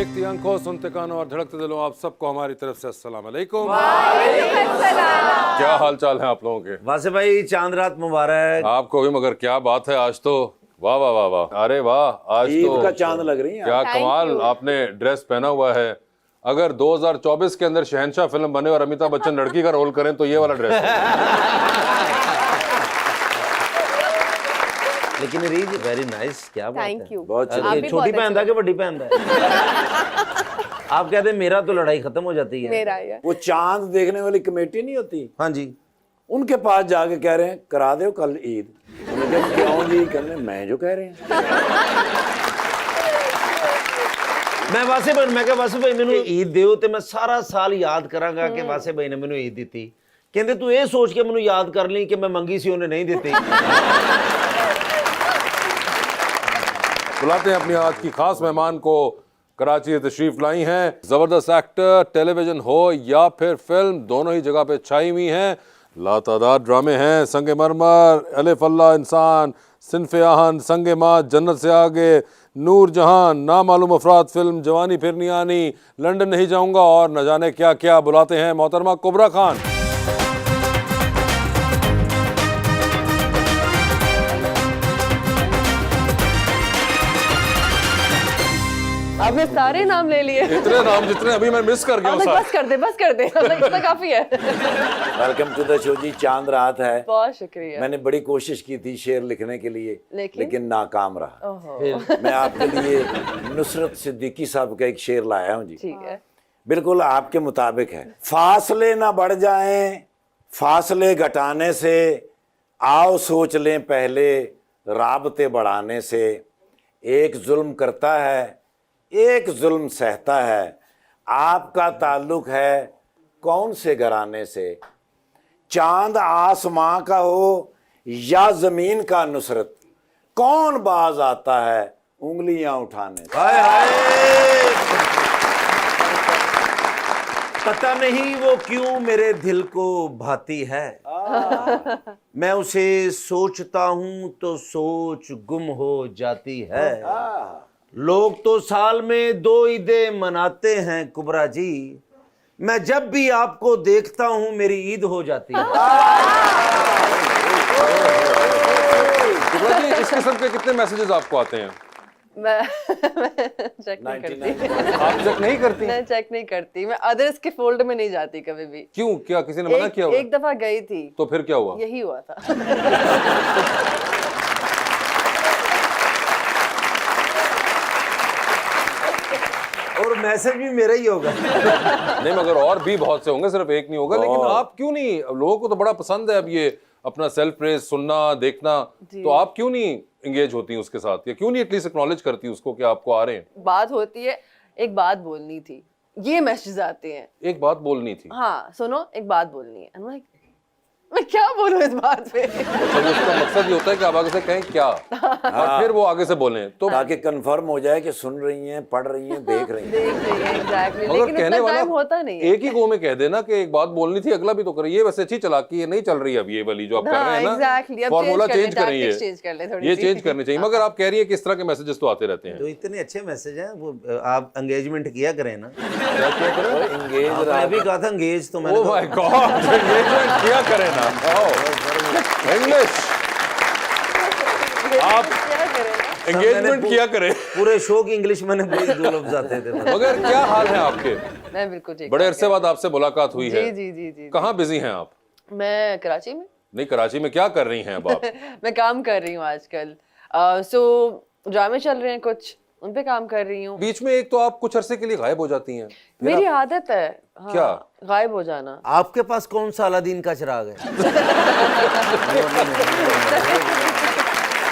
देखती आंखों, सुनते कानों और धड़कते दिलों, आप सबको हमारी तरफ से अस्सलाम वालेकुम। क्या हाल चाल है आप लोगों के? वासे भाई चांद रात मुबारक। आपको भी, मगर क्या बात है आज तो, वाह वाह वाह वाह, अरे वाह, आज ईद तो का चांद लग रही है। क्या कमाल आपने ड्रेस पहना हुआ है। अगर 2024 के अंदर शहंशाह फिल्म बने और अमिताभ बच्चन लड़की का रोल करें तो ये वाला ड्रेस है। लेकिन रीज वेरी नाइस, क्या बात है। Thank you. बहुत छोटी पहनता है कि बड़ी पहनता है? आप कहते हैं मेरा तो लड़ाई खत्म हो जाती है। मेरा है। वो चांद देखने वाली कमेटी नहीं होती, हाँ जी, उनके पास जाके कह रहे हैं करा दो कल ईद। उन्होंने कहा क्यों जी? कहने मैं जो कह रहे हैं। मैं वासे भाई, मैं कहा वासे भाई मैंने ईद दियो ते मैं सारा साल याद करांगा कि वासे भाई ने मैंने ईद दी थी। कहते तू ये सोच के मैंने याद कर ली कि मैं मंगी सी उन्हें नहीं देती। बुलाते हैं अपनी आज की खास मेहमान को। कराची से तशरीफ लाई हैं, जबरदस्त एक्टर, टेलीविजन हो या फिर फिल्म, दोनों ही जगह पे छाई हुई हैं। लातादाद ड्रामे हैं, संगे मरमर, अलिफ अल्लाह इंसान, सिनफे आहन, संगे माँ, जन्नत से आगे, नूर जहान, ना मालूम अफराद फिल्म, जवानी फिर नहीं आनी, लंदन नहीं जाऊंगा और न जाने क्या क्या। बुलाते हैं मोहतरमा कुबरा खान। आपने सारे नाम ले लिए। इतने नाम जितने अभी मैं मिस कर गया हूँ। बस कर दे, बस कर दे, इतना काफी है। वेलकम टू द शो जी। चांद रात है। बहुत शुक्रिया। मैंने बड़ी कोशिश की थी शेर लिखने के लिए, लेकिन नाकाम रहा। ओहो। मैं आपके लिए नुसरत सिद्दीकी साहब का एक शेर लाया हूँ जी। ठीक है। बिल्कुल आपके मुताबिक है। फासले ना बढ़ जाएं फासले घटाने से, आओ सोच लें पहले राबते बढ़ाने से। एक जुल्म करता है, एक जुल्म सहता है, आपका ताल्लुक है कौन से घराने से। चांद आसमां का हो या जमीन का नुसरत, कौन बाज आता है उंगलियां उठाने से। हाय हाय, पता नहीं वो क्यों मेरे दिल को भाती है। मैं उसे सोचता हूं तो सोच गुम हो जाती है। लोग तो साल में 2 ईदें मनाते हैं कुबरा जी, मैं जब भी आपको देखता हूं मेरी ईद हो जाती है। कुबरा जी, इस किस्म के कितने मैसेजेस आपको आते हैं? मैं चेक नहीं करती। आप चेक नहीं करती? मैं चेक नहीं करती। मैं अदर्स के फोल्डर में नहीं जाती कभी भी। क्यों, क्या किसी ने मना किया हुआ? एक दफा गई थी। तो फिर क्या हुआ? यही हुआ था। और मैसेज भी मेरा ही होगा। नहीं, मगर और भी बहुत से होंगे, सिर्फ एक नहीं होगा। लेकिन आप क्यों नहीं, लोगों को तो बड़ा पसंद है अब ये अपना सेल्फ प्रेज सुनना देखना, तो आप क्यों नहीं एंगेज होती हैं उसके साथ, या क्यों नहीं एटलीस्ट एक्नॉलेज करती उसको कि आपको आ रहे हैं? बात होती है, एक बात बोलनी थी, ये मैसेज आते हैं। एक बात बोलनी थी। हाँ सुनो, एक बात बोलनी है। like, मैं क्या बोलूं इस बात पे? तो उसका मकसद ये होता है कि आप आगे से कहें क्या, और फिर वो आगे से बोलें, तो ताकि कंफर्म हो जाए कि सुन रही हैं, पढ़ रही हैं, देख रही हैं। देख रही है एग्जैक्टली। मगर लेकिन कहने इतना वाला टाइम होता नहीं है। एक ही गो में कह देना कि एक बात बोलनी थी, अगला भी तो करे। ये वैसे अच्छी चालाकी है, नहीं चल रही अब ये वाली जो आप कर रहे हैं ना, एग्जैक्टली। फॉर्मूला चेंज करें, चेंज कर ले थोड़ी ये सी। चेंज करनी चाहिए। मगर आप कह रही है कि इस तरह के मैसेजेस तो आते रहते हैं। तो इतने अच्छे मैसेज हैं, वो आप एंगेजमेंट किया करें ना। क्या किया करें? एंगेज मैं भी कहा था एंगेज, तो मैंने ओह माय गॉड, एंगेजमेंट किया करें ना। इंग्लिश आप क्या करें? एंगेजमेंट किया करें। पूरे शो की इंग्लिश मैंने पूरी 2 लफ्ज आते थे। मगर क्या हाल है आपके? मैं बिल्कुल ठीक। बड़े अरसे बाद आपसे मुलाकात हुई है। जी जी जी जी। कहाँ बिजी हैं आप? मैं कराची में। नहीं, कराची में क्या कर रही हैं अब आप? मैं काम कर रही हूँ आजकल। सो ड्रामे चल रहे हैं कुछ, उन पे काम कर रही हूँ। बीच में एक तो आप कुछ अरसे के लिए गायब हो जाती हैं। मेरी आदत है। हाँ, क्या? गायब हो जाना। आपके पास कौन सा अलादीन का चिराग है?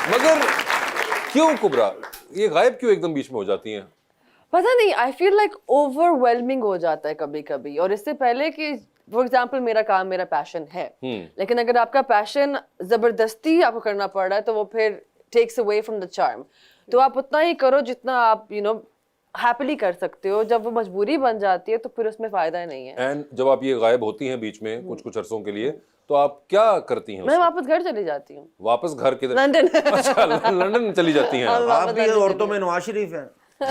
मगर क्यों कुबरा, ये गायब क्यों एकदम बीच में हो जाती हैं? पता नहीं, आई फील लाइक ओवरवेलमिंग हो जाता है कभी कभी। और इससे पहले कि फॉर एग्जाम्पल मेरा काम मेरा पैशन है, लेकिन अगर आपका पैशन जबरदस्ती आपको करना पड़ रहा है तो वो फिर takes away from the charm. तो आप उतना ही करो जितना आप हैप्पीली कर सकते हो। जब वो मजबूरी बन जाती है तो फिर उसमें फायदा नहीं है। एंड जब आप ये गायब होती हैं बीच में कुछ कुछ अरसों के लिए, तो आप क्या करती हैं? मैं वापस घर चली जाती हूँ। वापस घर किधर? लंदन। अच्छा, लंदन चली जाती हैं आप। आप भी औरतों में नवाज शरीफ हैं। ये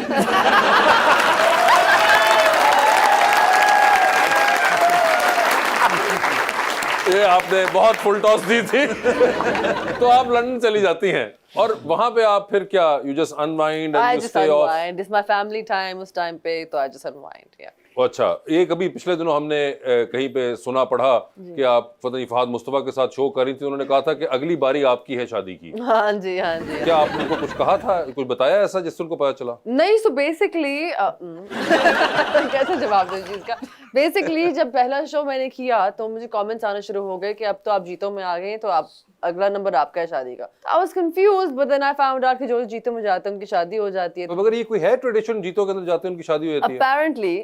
आपने बहुत फुल टॉस दी थी। तो आप लंदन चली जाती हैं और वहां पे आप फिर क्या, you just unwind I and you just stay of? unwind. It's my family time. उस टाइम पे तो I just unwind. Yeah. अच्छा, ये कभी पिछले दिनों हमने कहीं पे सुना पढ़ा कि आप पता नहीं फहद मुस्तफा के साथ शो कर रही थी, उन्होंने कहा था कि अगली बारी आपकी है शादी की। हाँ जी, हाँ जी। क्या आपने उनको कुछ कहा था, कुछ बताया ऐसा जिससे उनको पता चला? नहीं, so basically कैसे जवाब दूं चीज का? बेसिकली जब पहला शो मैंने किया तो मुझे कमेंट्स आने शुरू हो गए कि अब तो आप जीतो में आ गए हैं, तो आप अगला नंबर आपका है शादी का। I was confused, but then I found out कि जो जीतो में जाते हैं उनकी शादी हो जाती है। तो मगर ये कोई है ट्रेडिशन, जीतों के अंदर जाते हैं उनकी शादी हो जाती है?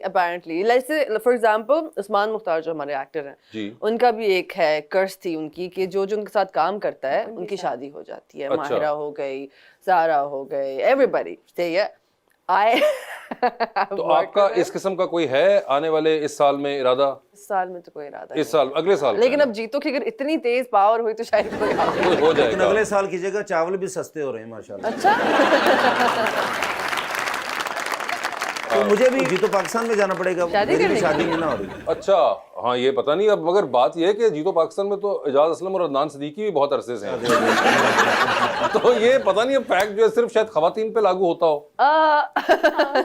apparently let's say for example Usman Mukhtar जो हमारे एक्टर हैं जी। उनका भी एक है कर्स थी उनकी कि जो जो उनके साथ काम करता है उनकी शादी हो जाती है। अच्छा। माहिरा हो गई, सारा हो गई, एवरीबॉडी सही है। आई तो आपका इस किस्म का कोई है आने वाले इस साल में इरादा? इस साल में तो कोई इरादा इस साल, अगले साल? लेकिन अब जीतो की अगर इतनी तेज पावर हुई तो शायद कोई आ जाए। कोई हो लेकिन जाएगा। अगले साल की जगह चावल भी सस्ते हो रहे हैं माशाल्लाह। अच्छा तो मुझे भी जीतो पाकिस्तान में जाना पड़ेगा, शादी मेरी भी करने शादी नहीं ना हो रही। अच्छा, हाँ ये पता नहीं। अब मगर बात ये है कि जीतो पाकिस्तान में तो एजाज असलम और अदनान सिद्दीकी भी बहुत अरसे से हैं। तो ये पता नहीं, अब फैक्ट जो है सिर्फ शायद खवातीन पे लागू होता हो।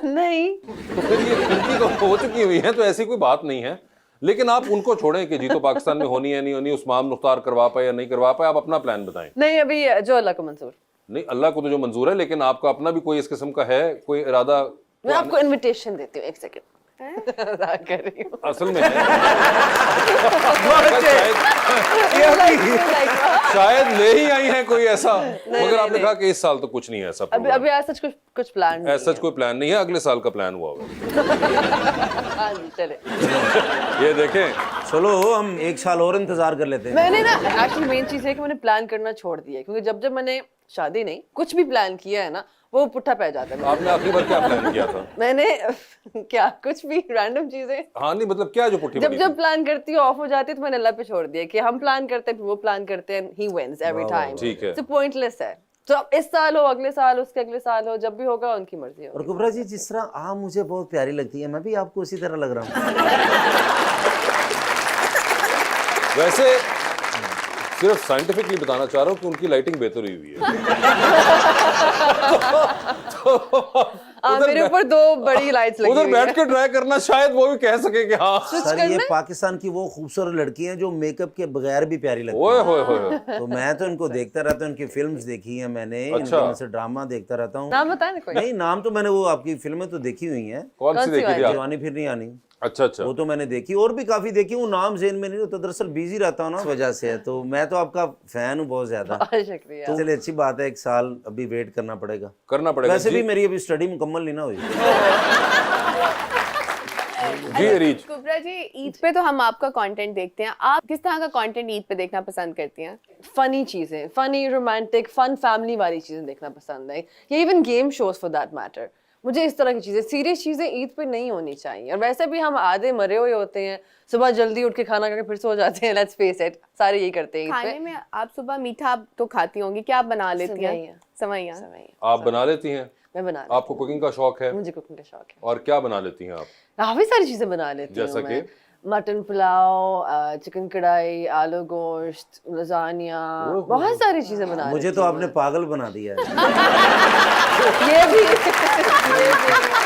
नहीं, तो फिर ये इनकी तो हो चुकी हुई है, तो ऐसी कोई बात नहीं है। लेकिन आप उनको छोड़ें कि जीतो पाकिस्तान में होनी है नहीं होनी, उस्मान मुख्तार करवा पाए या नहीं करवा पाए, आप अपना प्लान बताएं। नहीं अभी जो अल्लाह को मंजूर। नहीं, अल्लाह को तो जो मंजूर है, लेकिन आपका अपना भी कोई इस किस्म का है कोई इरादा? मैं आपको इनविटेशन देती हूँ, एक सेकंड मजाक कर रही हूँ। असल में है। शायद ले ही आई है कोई ऐसा, मगर आपने कहा कि इस साल तो कुछ नहीं है ऐसा। अभी ऐसा कुछ प्लान नहीं ऐसा कोई प्लान नहीं है, अगले साल का प्लान हुआ होगा। है। हाँ जी चले। ये देखें, चलो हम एक साल और इंतजार कर लेते हैं। मैंने ना एक्चुअली मेन चीज है कि मैंने प्लान करना छोड़ दिया है, क्योंकि जब जब मैंने शादी नहीं कुछ भी प्लान किया है ना वो पुट्ठा पै जाता है। आपने आखिरी बार क्या प्लान किया था? मैंने क्या कुछ भी रैंडम चीजें हाँ नहीं, मतलब क्या जो पुट्ठी जब पड़ी जब प्लान करती हूँ ऑफ हो जाती है तो मैंने अल्लाह पे छोड़ दिया कि हम प्लान करते हैं फिर वो प्लान करते हैं, ही विंस एवरी टाइम। ठीक है। तो पॉइंटलेस है। तो अब इस साल हो, अगले साल हो, उसके अगले साल हो, जब भी होगा उनकी मर्जी और होगी। कुबरा जी, जिस तरह आप मुझे बहुत प्यारी लगती है, मैं भी आपको उसी तरह लग रहा हूँ। वैसे सिर्फ साइंटिफिकली बताना चाह रहा हूँ कि उनकी लाइटिंग बेहतर हुई है। मेरे ऊपर दो बड़ी लाइट्स लगी उधर हुई बैठ है। के ट्राई करना, शायद वो भी कह सके कि हाँ। सर ये पाकिस्तान की वो खूबसूरत लड़की हैं जो मेकअप के बगैर भी प्यारी लगती ओए हैं। होए होए। तो मैं तो इनको देखता रहता हूँ, इनकी फिल्म्स देखी हैं मैंने, अच्छा। इनके से ड्रामा देखता रहता हूँ। नाम बताए ना कोई। नहीं, नाम तो मैंने वो आपकी फिल्में तो देखी हुई हैं। कौन सी कौन सी देखी थी आप? जवानी फिर नहीं आनी, अच्छा अच्छा। वो तो मैंने देखी, और भी काफी देखी हूँ, नाम ज़हन में नहीं होता, दरअसल बिजी रहता हूँ ना, इस वजह से है। तो मैं तो आपका फैन हूँ बहुत ज्यादा। शुक्रिया। तो चलिए अच्छी बात है, एक साल अभी वेट करना पड़ेगा। करना पड़ेगा। वैसे भी जी मेरी अभी स्टडी मुकम्मल नहीं ना हुई। जी रीच। कुबरा जी, ईद पे तो हम आपका कंटेंट देखते हैं, आप किस तरह का कंटेंट ईद पे देखना पसंद करती हैं? फनी चीजें, फनी रोमांटिक फन फैमिली वाली चीजें देखना पसंद है, या even game shows for that matter. मुझे इस तरह की चीजें, सीरियस चीजें ईद पे नहीं होनी चाहिए। और वैसे भी हम आधे मरे हुए होते हैं, सुबह जल्दी उठ के खाना खा के फिर सो जाते हैं, लेट्स फेस इट, सारे यही करते हैं ईद खाने पे। में आप सुबह मीठा तो खाती होंगी, क्या आप बना लेती हैं? सेवइयां। सेवइयां। सेवइयां। आप बना लेती हैं? मैं बना लेती आपको कुकिंग का शौक है? हूँ, मुझे कुकिंग का शौक है। और क्या बना लेती हैं आप? काफी सारी चीजें बना लेती जैसा हूँ मैं। कि? मटन पुलाव, चिकन कढ़ाई, आलू गोश्त, लजानिया, बहुत सारी चीजें बना मुझे लेती तो हूँ आपने पागल बना दिया है। मैं। ये भी